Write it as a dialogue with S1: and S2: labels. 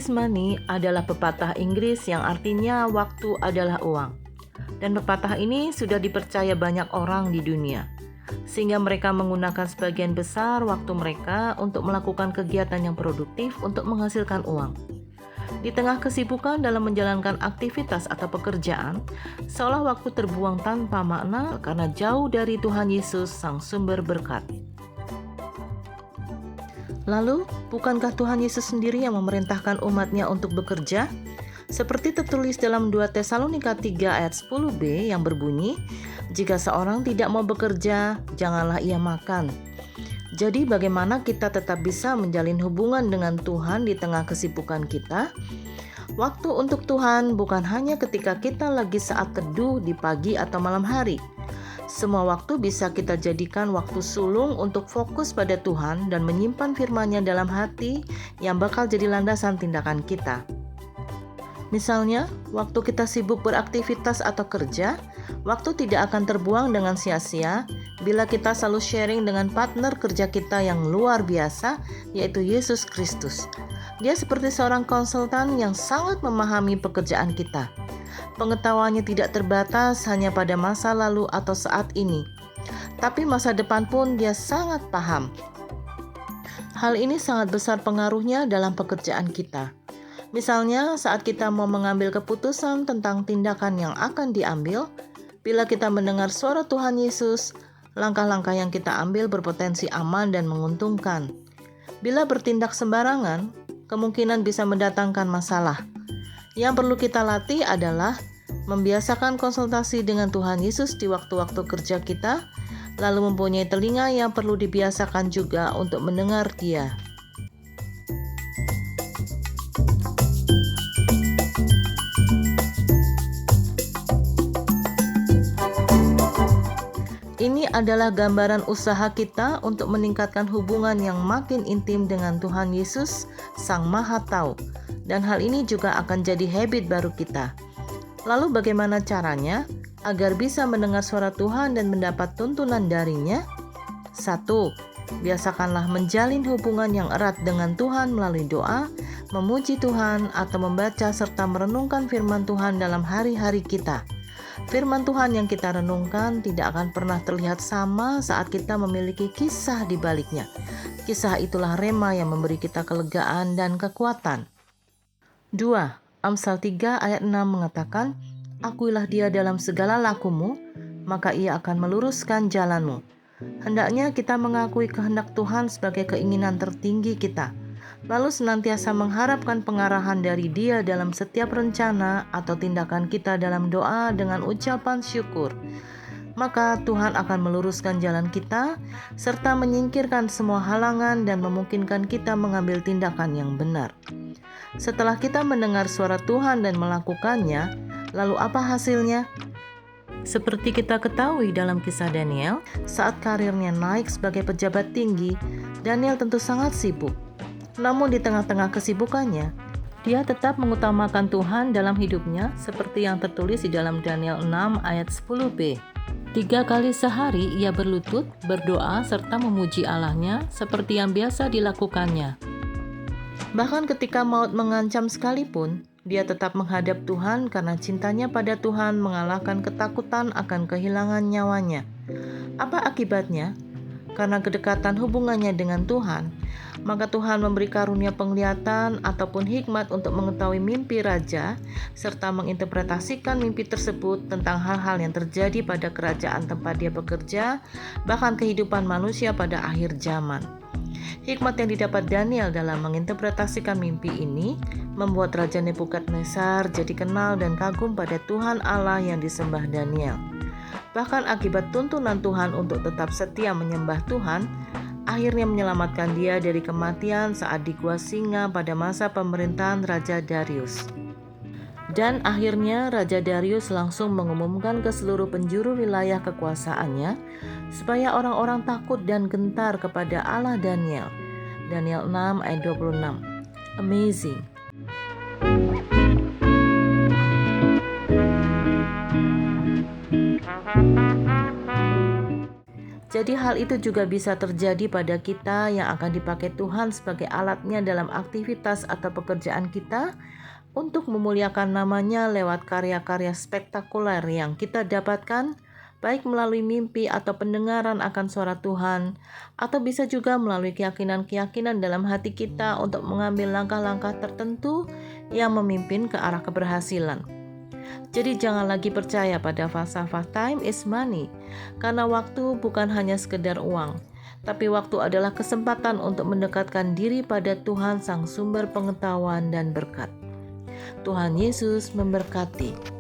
S1: is money adalah pepatah Inggris yang artinya waktu adalah uang. Dan pepatah ini sudah dipercaya banyak orang di dunia, sehingga mereka menggunakan sebagian besar waktu mereka untuk melakukan kegiatan yang produktif untuk menghasilkan uang. Di tengah kesibukan dalam menjalankan aktivitas atau pekerjaan, seolah waktu terbuang tanpa makna karena jauh dari Tuhan Yesus, Sang Sumber Berkat. Lalu, bukankah Tuhan Yesus sendiri yang memerintahkan umat-Nya untuk bekerja? Seperti tertulis dalam 2 Tesalonika 3 ayat 10b yang berbunyi, "Jika seorang tidak mau bekerja, janganlah ia makan." Jadi bagaimana kita tetap bisa menjalin hubungan dengan Tuhan di tengah kesibukan kita? Waktu untuk Tuhan bukan hanya ketika kita lagi saat teduh di pagi atau malam hari. Semua waktu bisa kita jadikan waktu sulung untuk fokus pada Tuhan dan menyimpan firman-Nya dalam hati yang bakal jadi landasan tindakan kita. Misalnya, waktu kita sibuk beraktivitas atau kerja, waktu tidak akan terbuang dengan sia-sia bila kita selalu sharing dengan partner kerja kita yang luar biasa, yaitu Yesus Kristus. Dia seperti seorang konsultan yang sangat memahami pekerjaan kita. Pengetahuannya tidak terbatas hanya pada masa lalu atau saat ini, tapi masa depan pun dia sangat paham. Hal ini sangat besar pengaruhnya dalam pekerjaan kita. Misalnya, saat kita mau mengambil keputusan tentang tindakan yang akan diambil, bila kita mendengar suara Tuhan Yesus, langkah-langkah yang kita ambil berpotensi aman dan menguntungkan. Bila bertindak sembarangan, kemungkinan bisa mendatangkan masalah. Yang perlu kita latih adalah membiasakan konsultasi dengan Tuhan Yesus di waktu-waktu kerja kita, lalu mempunyai telinga yang perlu dibiasakan juga untuk mendengar Dia. Ini adalah gambaran usaha kita untuk meningkatkan hubungan yang makin intim dengan Tuhan Yesus, Sang Maha Tahu. Dan hal ini juga akan jadi habit baru kita. Lalu bagaimana caranya agar bisa mendengar suara Tuhan dan mendapat tuntunan darinya? 1. Biasakanlah menjalin hubungan yang erat dengan Tuhan melalui doa, memuji Tuhan, atau membaca serta merenungkan firman Tuhan dalam hari-hari kita. Firman Tuhan yang kita renungkan tidak akan pernah terlihat sama saat kita memiliki kisah di baliknya. Kisah itulah rema yang memberi kita kelegaan dan kekuatan. 2. Amsal 3 ayat 6 mengatakan, "Akuilah Dia dalam segala lakumu, maka Ia akan meluruskan jalanmu." Hendaknya kita mengakui kehendak Tuhan sebagai keinginan tertinggi kita, lalu senantiasa mengharapkan pengarahan dari Dia dalam setiap rencana atau tindakan kita dalam doa dengan ucapan syukur. Maka Tuhan akan meluruskan jalan kita, serta menyingkirkan semua halangan dan memungkinkan kita mengambil tindakan yang benar. Setelah kita mendengar suara Tuhan dan melakukannya, lalu apa hasilnya? Seperti kita ketahui dalam kisah Daniel, saat karirnya naik sebagai pejabat tinggi, Daniel tentu sangat sibuk. Namun di tengah-tengah kesibukannya, dia tetap mengutamakan Tuhan dalam hidupnya seperti yang tertulis di dalam Daniel 6 ayat 10b. 3 kali sehari ia berlutut, berdoa, serta memuji Allahnya seperti yang biasa dilakukannya. Bahkan ketika maut mengancam sekalipun, dia tetap menghadap Tuhan karena cintanya pada Tuhan mengalahkan ketakutan akan kehilangan nyawanya. Apa akibatnya? Karena kedekatan hubungannya dengan Tuhan, maka Tuhan memberi karunia penglihatan ataupun hikmat untuk mengetahui mimpi raja, serta menginterpretasikan mimpi tersebut tentang hal-hal yang terjadi pada kerajaan tempat dia bekerja, bahkan kehidupan manusia pada akhir zaman. Hikmat yang didapat Daniel dalam menginterpretasikan mimpi ini membuat Raja Nebukadnezar jadi kenal dan kagum pada Tuhan Allah yang disembah Daniel. Bahkan akibat tuntunan Tuhan untuk tetap setia menyembah Tuhan, akhirnya menyelamatkan dia dari kematian saat di gua singa pada masa pemerintahan Raja Darius. Dan akhirnya Raja Darius langsung mengumumkan ke seluruh penjuru wilayah kekuasaannya supaya orang-orang takut dan gentar kepada Allah Daniel. Daniel 6 ayat 26. Amazing. Jadi hal itu juga bisa terjadi pada kita yang akan dipakai Tuhan sebagai alatnya dalam aktivitas atau pekerjaan kita untuk memuliakan namanya lewat karya-karya spektakuler yang kita dapatkan, baik melalui mimpi atau pendengaran akan suara Tuhan, atau bisa juga melalui keyakinan-keyakinan dalam hati kita untuk mengambil langkah-langkah tertentu yang memimpin ke arah keberhasilan. Jadi jangan lagi percaya pada falsafah time is money, karena waktu bukan hanya sekedar uang, tapi waktu adalah kesempatan untuk mendekatkan diri pada Tuhan Sang Sumber Pengetahuan dan Berkat. Tuhan Yesus memberkati.